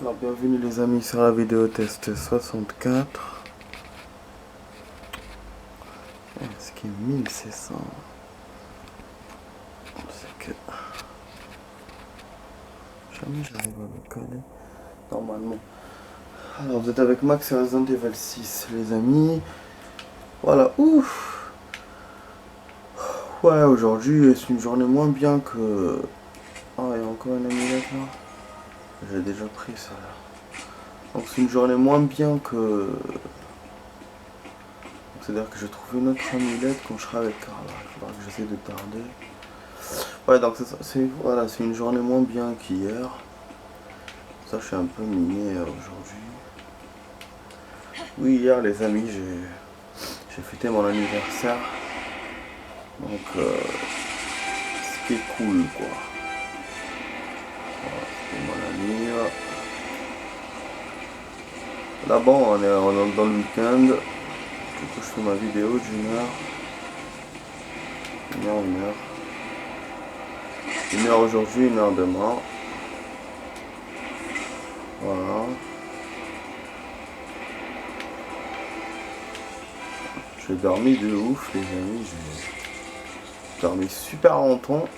Alors bienvenue les amis sur la vidéo test 64. Ce qui est 1600. C'est que jamais j'arrive à me coller normalement. Alors vous êtes avec Max sur Resident Evil 6 les amis. Voilà, ouf. Ouais, aujourd'hui c'est une journée moins bien que... Ah, il y a encore une amulette là. J'ai déjà pris ça là. Donc c'est une journée moins bien que... C'est-à-dire que j'ai trouvé une autre amulette quand je serai avec Carla. Il faudra que j'essaie de tarder. Ouais, donc voilà, c'est une journée moins bien qu'hier. Ça, je suis un peu miné aujourd'hui. Oui, hier les amis, j'ai fêté mon anniversaire. Donc, c'était cool quoi. Voilà, c'était mon ami. Là-bas, on est dans le week-end. Du coup, je fais ma vidéo d'une heure. Une heure. Une heure aujourd'hui, une heure demain. Voilà. J'ai dormi de ouf les amis. J'ai dormi super longtemps.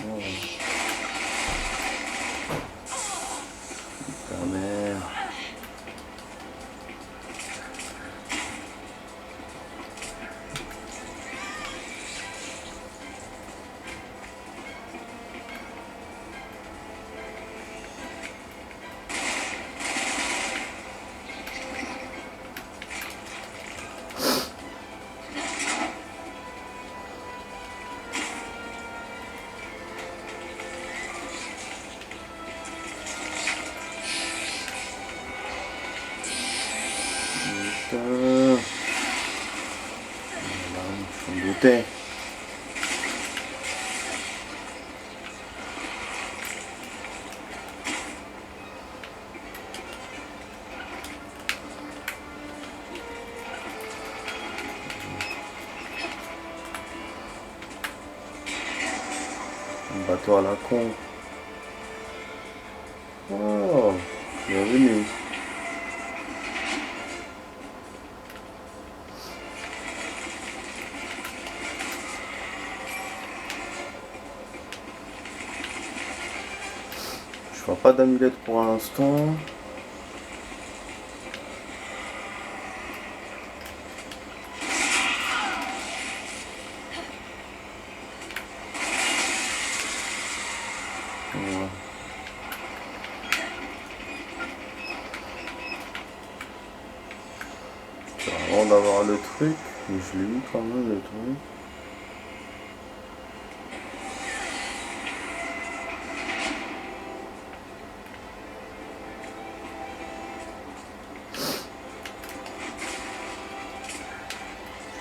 Voilà. Ta mère. Putain. Voilà, je m'en doutais. Un bateau à la con. Oh, bienvenue. Je vois pas d'amulette pour l'instant. Ouais. Avant d'avoir le truc, mais je l'ai eu quand même le truc.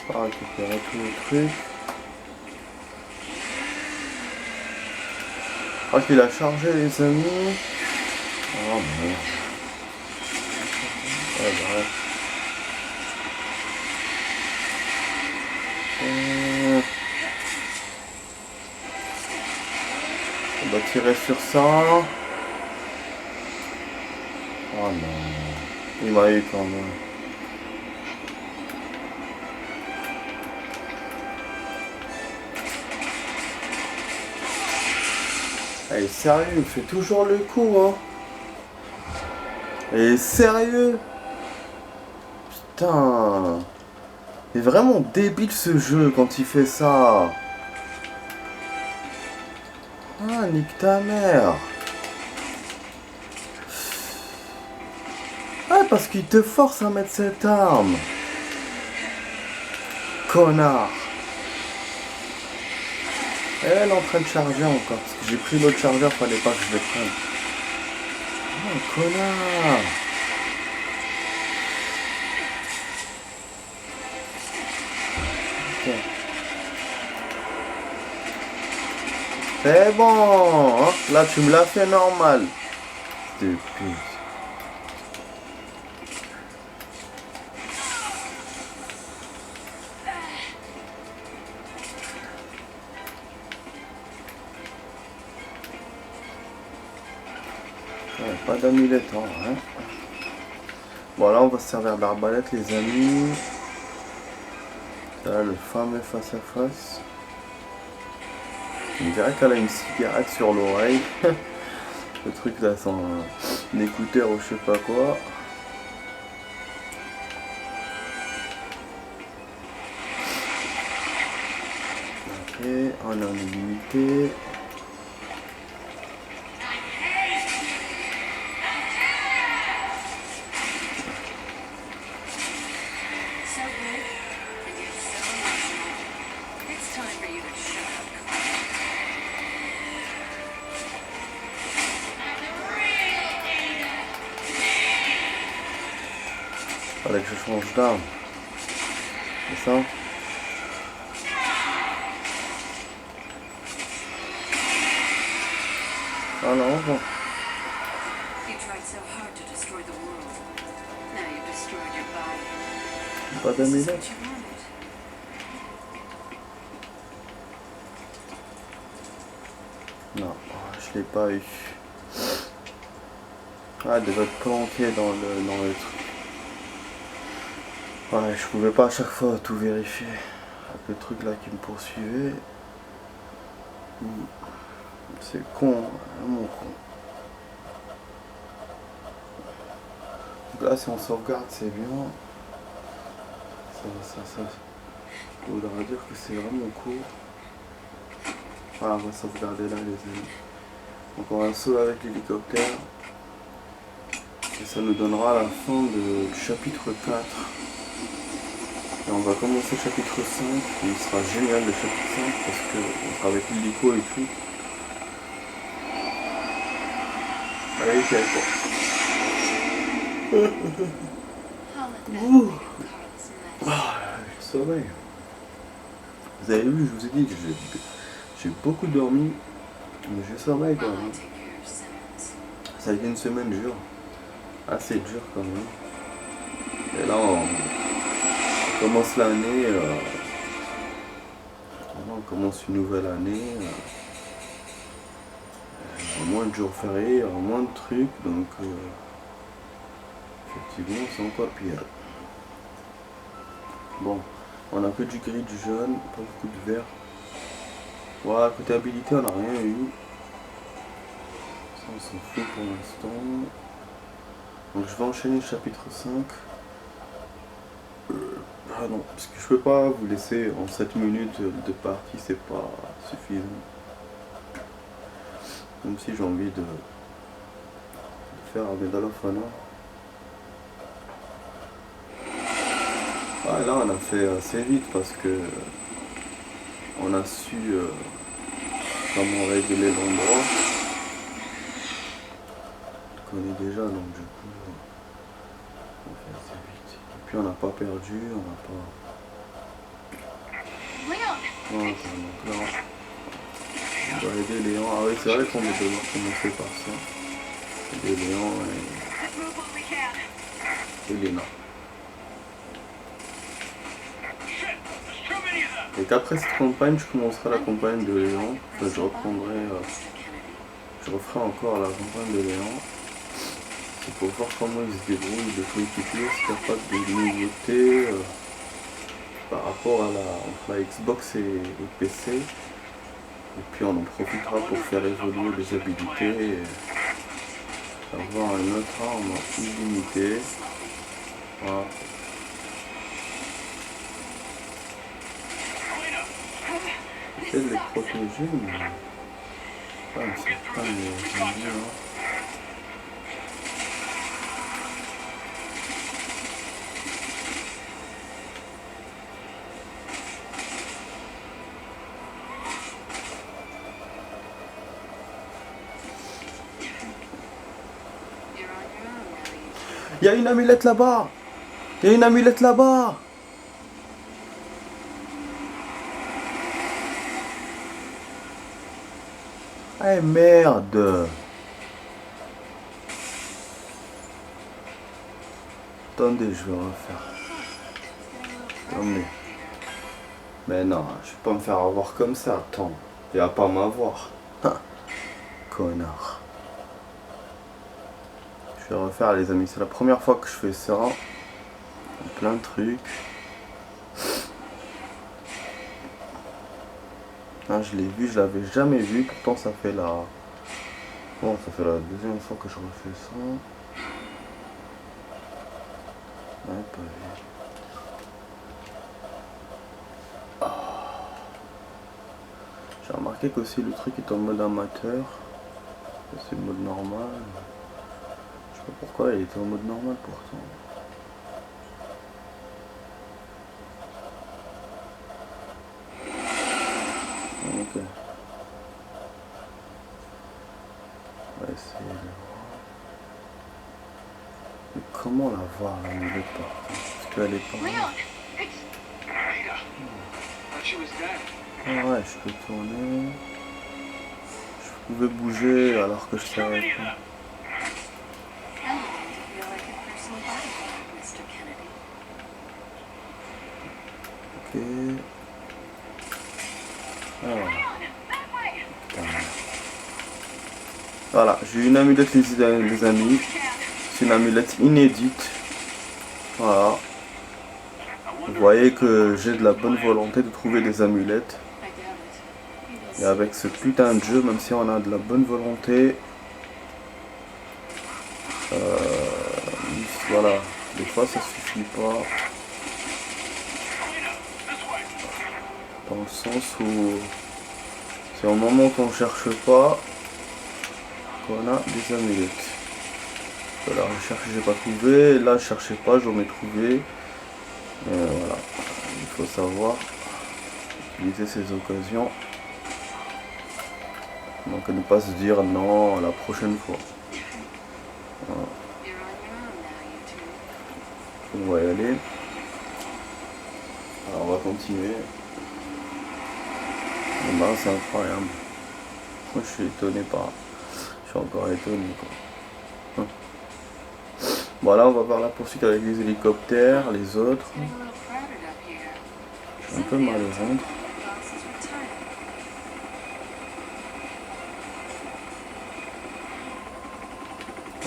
Je vais récupérer tous les trucs. Je crois qu'il a chargé les amis. Oh merde. Ouais, bah ouais. On va tirer sur ça. Oh non. Il m'a eu quand même. Allez, sérieux, il fait toujours le coup, hein. Et sérieux. Putain. Il est vraiment débile ce jeu quand il fait ça. Ah, nique ta mère. Ah, parce qu'il te force à mettre cette arme. Connard. Elle est en train de charger encore. Parce que j'ai pris l'autre chargeur, fallait pas que je le prenne. Oh, connard. Okay. C'est bon, hein. Là tu me l'as fait normal. De pute. Ouais, pas d'amulette, hein. Bon, là, on va se servir d'arbalète, les amis. Là, le fameux face à face. On dirait qu'elle a une cigarette sur l'oreille. Le truc là, sans écouteur ou je sais pas quoi. Ok, on a une limité. Fallait que je change d'arme. C'est ça? Ah non, bon. Pas d'amulette. Non, je l'ai pas eu. Ah, elle devait être planquée dans le truc. Ouais, je pouvais pas à chaque fois tout vérifier. Avec le truc là qui me poursuivait. C'est con, hein, mon con. Donc là, si on sauvegarde, c'est bien. Ça voudra dire que c'est vraiment court. Voilà, on va sauvegarder là, les amis. Donc on va sauter avec l'hélicoptère. Et ça nous donnera la fin du chapitre 4. Et on va commencer le chapitre 5. Il sera génial le chapitre 5 parce que on sera avec l'hélico et tout. Allez, c'est quoi. Ah, le sommeil. Vous avez vu, je vous ai dit que j'ai beaucoup dormi. Mais j'ai sommeil quand même. Ça a été une semaine dure. Assez dure quand même. Et là on commence l'année. On commence une nouvelle année. Il y a moins de jours fériés, il y a moins de trucs. Donc effectivement c'est encore pire. Bon, on a que du gris, du jaune, pas beaucoup de vert. Voilà, côté habilité on n'a rien eu. Ça on s'en fout pour l'instant. Donc je vais enchaîner le chapitre 5. Ah non, parce que je peux pas vous laisser en 7 minutes de partie, c'est pas suffisant. Même si j'ai envie de faire un Medal of Honor. Ah, là on a fait assez vite parce que on a su comment régler l'endroit. Je connais déjà, donc du coup on fait assez vite. Et puis on n'a pas perdu, on n'a pas... Voilà, donc là on doit aider Léon. Ah oui, c'est vrai qu'on va devoir commencer par ça. Aider Léon et Léna. Et qu'après cette campagne, je commencerai la campagne de Léon. Enfin, je referai encore la campagne de Léon. C'est pour voir comment il se débrouille de coéquipier, s'il n'y a pas de nouveautés par rapport à entre la Xbox et PC. Et puis on en profitera pour faire évoluer les habilités et avoir une autre arme illimitée. Voilà. J'essaie de les protéger, mais ouais, c'est pas bien. Il y a une amulette là-bas. Il y a une amulette là-bas. Eh merde. Attendez, je vais refaire. Attendez. Mais non, je vais pas me faire avoir comme ça. Attends. Il va pas m'avoir. Connard. Je vais refaire les amis, c'est la première fois que je fais ça. Plein de trucs. Ah, je l'ai vu, je l'avais jamais vu, pourtant ça fait la... Bon, ça fait la deuxième fois que je refais ça. Ouais, pas vu. J'ai remarqué qu'aussi le truc est en mode amateur. C'est le mode normal. Je sais pas pourquoi il était en mode normal pourtant. Ok. On va essayer de voir. Mais comment la voir la mulette par contre? Parce qu'elle est pas là. Ah ouais, je peux tourner. Je pouvais bouger alors que je savais pas. Ok. Alors. Voilà, j'ai une amulette les amis. C'est une amulette inédite. Voilà. Vous voyez que j'ai de la bonne volonté de trouver des amulettes. Et avec ce putain de jeu, même si on a de la bonne volonté, voilà, des fois ça suffit pas. Dans le sens où c'est au moment qu'on cherche pas qu'on a des amulettes. Voilà, je cherchais, j'ai pas trouvé. Là, je cherchais pas, j'en ai trouvé. Voilà, il faut savoir utiliser ces occasions. Donc, ne pas se dire non la prochaine fois. Voilà. On va y aller. Alors, on va continuer. Et ben, c'est incroyable. Moi, je suis étonné par. Je suis encore étonné quoi. Voilà, on va voir la poursuite avec les hélicoptères, les autres. J'ai un peu mal au ventre.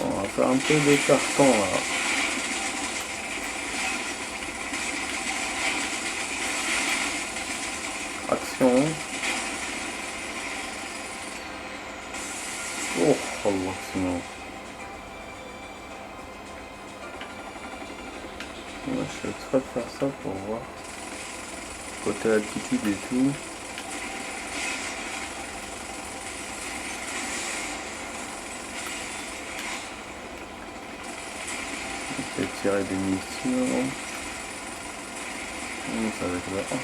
On va faire un peu de carton là. Action. Oh, l'action. Moi, je fais exprès de faire ça pour voir côté altitude et tout. On peut tirer des munitions. Ça va être là.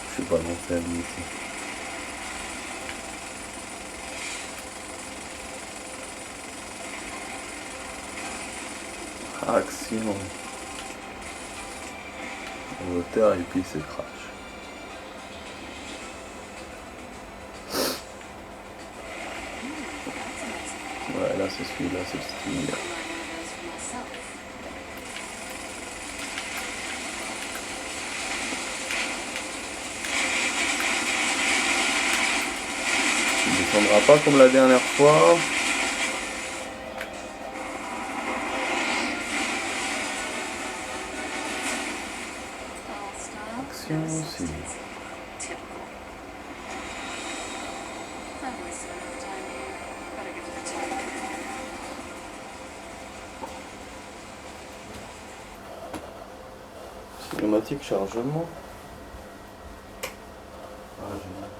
Je suis pas lancé à lui ici. Action. Hauteur et puis c'est crash. Ouais, là c'est celui-là, c'est le style. Il ne descendra pas comme la dernière fois. Action aussi. Cinématique chargement. Ah, génial.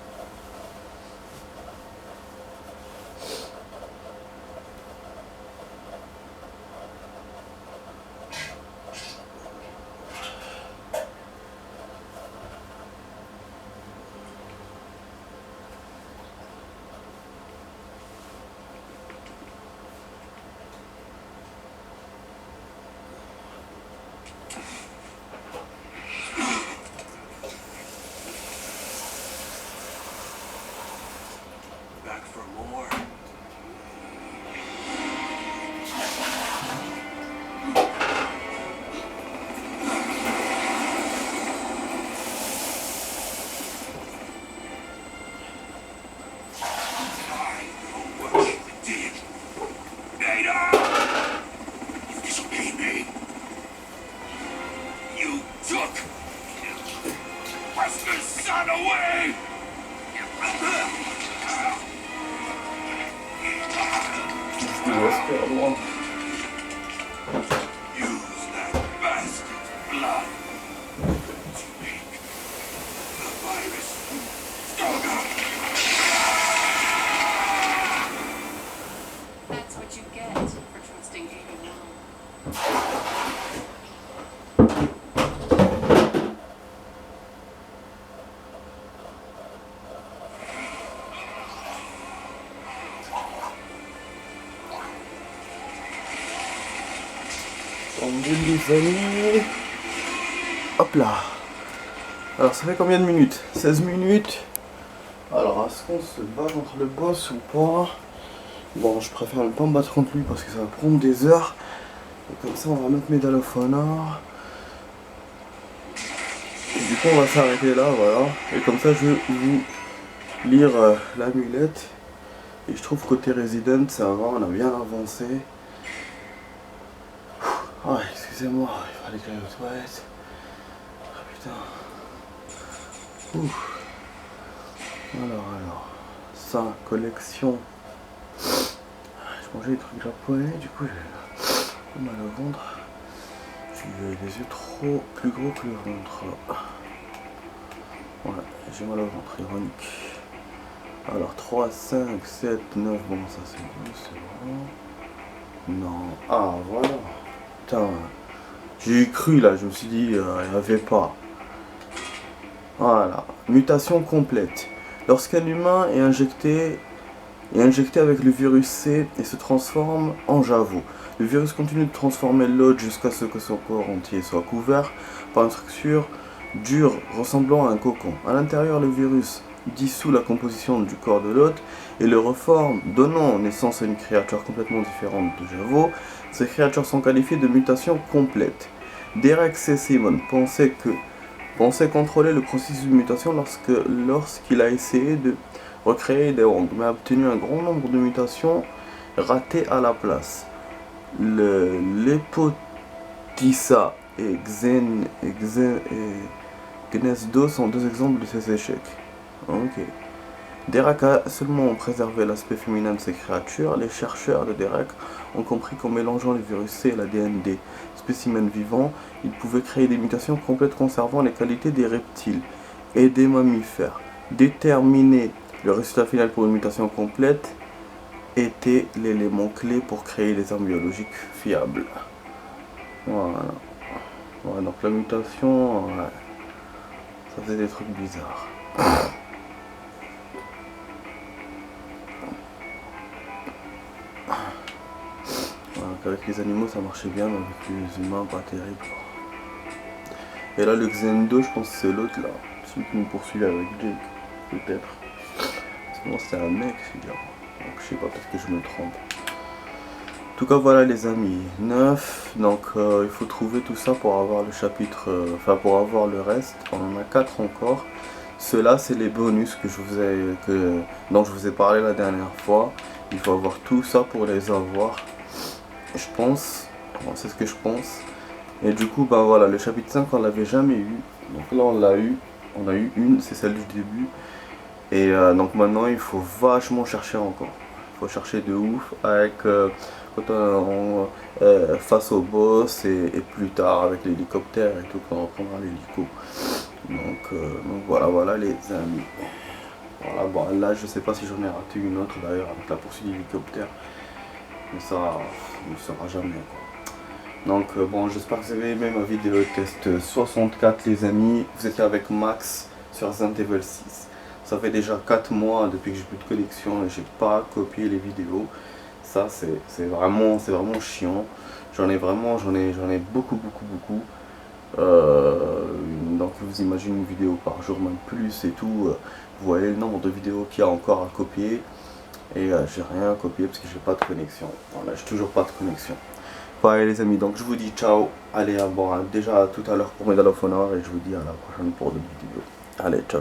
That's what you get for trusting 81. Les amis. Hop là. Alors ça fait combien de minutes? 16 minutes. Alors est-ce qu'on se bat contre le boss ou pas? Bon, je préfère ne pas me battre contre lui parce que ça va prendre des heures. Et comme ça on va mettre Medal of Honor. Et du coup on va s'arrêter là, voilà. Et comme ça je vais vous lire l'amulette. Et je trouve côté Resident ça va, on a bien avancé. Ah, excusez-moi, il fallait que j'aille aux toilettes. Ah putain. Ouf. Alors. Ça, collection. Je mangeais des trucs japonais, du coup j'ai mal au ventre. J'ai les yeux trop plus gros que le ventre. Ouais, j'ai mal au ventre, ironique. Alors 3, 5, 7, 9, bon ça c'est bon, c'est bon. Non. Ah voilà. Putain, j'ai cru là, je me suis dit, il n'y avait pas. Voilà, mutation complète. Lorsqu'un humain est injecté avec le virus C et se transforme en Javo, le virus continue de transformer l'hôte jusqu'à ce que son corps entier soit couvert par une structure dure ressemblant à un cocon. À l'intérieur, le virus dissout la composition du corps de l'hôte et le reforme, donnant naissance à une créature complètement différente de Javo. Ces créatures sont qualifiées de mutation complète. Derek C. Simon pensait contrôler le processus de mutation lorsqu'il a essayé de recréer des Wong, mais a obtenu un grand nombre de mutations ratées à la place. Le Lepotissa et Gnesdo sont deux exemples de ces échecs. Ok. Derek a seulement préservé l'aspect féminin de ces créatures. Les chercheurs de Derek ont compris qu'en mélangeant le virus C et l'ADN des spécimens vivants, ils pouvaient créer des mutations complètes conservant les qualités des reptiles et des mammifères. Déterminer le résultat final pour une mutation complète était l'élément clé pour créer des armes biologiques fiables. Voilà. Ouais, donc la mutation, ouais, ça faisait des trucs bizarres. Avec les animaux ça marchait bien, mais avec les humains pas terrible. Et là le Xendo, je pense que c'est l'autre là, celui qui nous poursuivait avec Jake, peut-être. Sinon c'était un mec celui-là. Donc je sais pas, peut-être que je me trompe. En tout cas voilà les amis, 9, donc il faut trouver tout ça pour avoir le chapitre, enfin pour avoir le reste. On en a 4 encore. Ceux-là c'est les bonus dont je vous ai parlé la dernière fois. Il faut avoir tout ça pour les avoir. Je pense, c'est ce que je pense. Et du coup, ben voilà, le chapitre 5 on l'avait jamais eu. Donc là on l'a eu, on a eu une, c'est celle du début. Et donc maintenant il faut vachement chercher encore. Il faut chercher de ouf avec face au boss et plus tard avec l'hélicoptère et tout quand on reprendra l'hélico. Donc voilà les amis. Voilà, bon là je sais pas si j'en ai raté une autre d'ailleurs avec la poursuite d'hélicoptère. Mais ça ne sera jamais quoi. Donc bon, j'espère que vous avez aimé ma vidéo test 64 les amis. Vous étiez avec Max sur Resident Evil 6. Ça fait déjà 4 mois depuis que j'ai plus de connexion et j'ai pas copié les vidéos. Ça c'est vraiment chiant. J'en ai beaucoup. Donc vous imaginez une vidéo par jour, même plus et tout. Vous voyez le nombre de vidéos qu'il y a encore à copier. Et j'ai rien copié parce que j'ai pas de connexion. Voilà, j'ai toujours pas de connexion. Voilà les amis, donc je vous dis ciao. Allez, bon, déjà à tout à l'heure pour Medal of Honor et je vous dis à la prochaine pour d'autres vidéos. Allez, ciao.